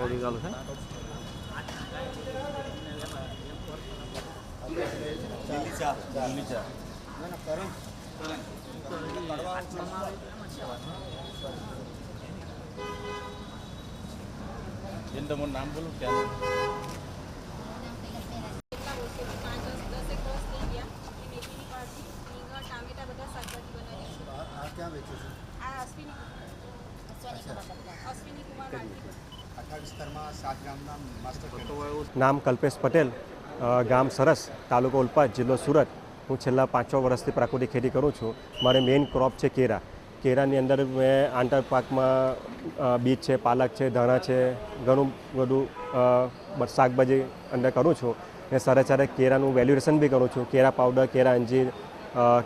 વીઘાલો છે. તમારું નામ બોલું ક્યાં? નામ કલ્પેશ પટેલ, ગામ સરસ, તાલુકો ઓલપાડ, જિલ્લો સુરત. હું છેલ્લા 5-6 વર્ષથી પ્રાકૃતિક ખેતી કરું છું. મારે મેઇન ક્રોપ છે કેરા. કેરાની અંદર મેં આંતર પાકમાં બીજ છે, પાલક છે, ધાણા છે, ઘણું બધું શાકભાજી અંદર કરું છું. અને સાથે સાથે કેરાનું વેલ્યુએશન બી કરું છું. કેરા પાવડર, કેરા અંજીર,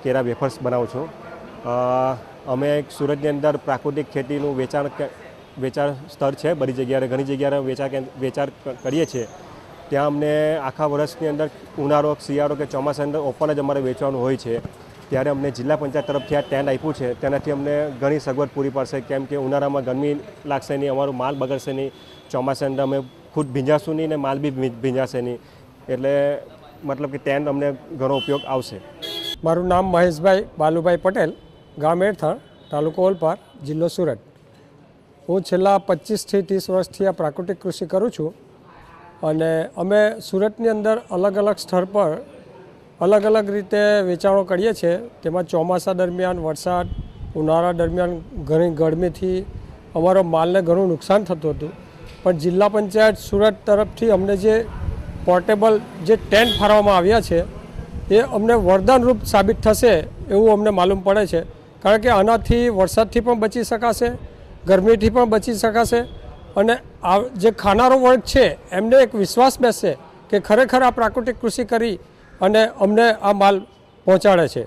કેરા વેફર્સ બનાવું છું. અમે સુરતની અંદર પ્રાકૃતિક ખેતીનું વેચાણ સ્થળ છે. બધી જગ્યાએ ઘણી જગ્યાએ વેચાણ કરીએ છીએ. ત્યાં અમને આખા વર્ષની અંદર ઉનાળો, શિયાળો કે ચોમાસાની અંદર ઓપન જ અમારે વેચવાનું હોય છે. ત્યારે અમને જિલ્લા પંચાયત તરફથી આ ટેન્ટ આપ્યું છે. તેનાથી અમને ઘણી સગવડ પૂરી પડશે, કેમ કે ઉનાળામાં ગરમી લાગશે નહીં, અમારો માલ બગડશે નહીં, ચોમાસાની અંદર અમે ખુદ ભીંજાશું નહીં ને માલ બી ભીંજાશે નહીં. એટલે મતલબ કે ટેન્ટ અમને ઘણો ઉપયોગ આવશે. મારું નામ મહેશભાઈ બાલુભાઈ પટેલ, ગામ એરથાણ, તાલુકો ઓલપાડ, જિલ્લો સુરત. હું છેલ્લા 25થી 30 વર્ષથી આ પ્રાકૃતિક કૃષિ કરું છું. અને અમે સુરતની અંદર અલગ અલગ સ્થળ પર અલગ અલગ રીતે વેચાણો કરીએ છીએ. તેમાં ચોમાસા દરમિયાન વરસાદ, ઉનાળા દરમિયાન ઘણી ગરમીથી અમારો માલને ઘણું નુકસાન થતું હતું. પણ જિલ્લા પંચાયત સુરત તરફથી અમને જે પોર્ટેબલ જે ટેન્ટ ફાળવવામાં આવ્યા છે એ અમને વરદાનરૂપ સાબિત થશે એવું અમને માલુમ પડે છે. કારણ કે આનાથી વરસાદથી પણ બચી શકાશે, ગરમીથી પણ બચી શકાશે અને આ જે ખાનારો વર્ગ છે એમને એક વિશ્વાસ બેસશે કે ખરેખર આ પ્રાકૃતિક કૃષિ કરી અને અમને આ માલ પહોંચાડે છે.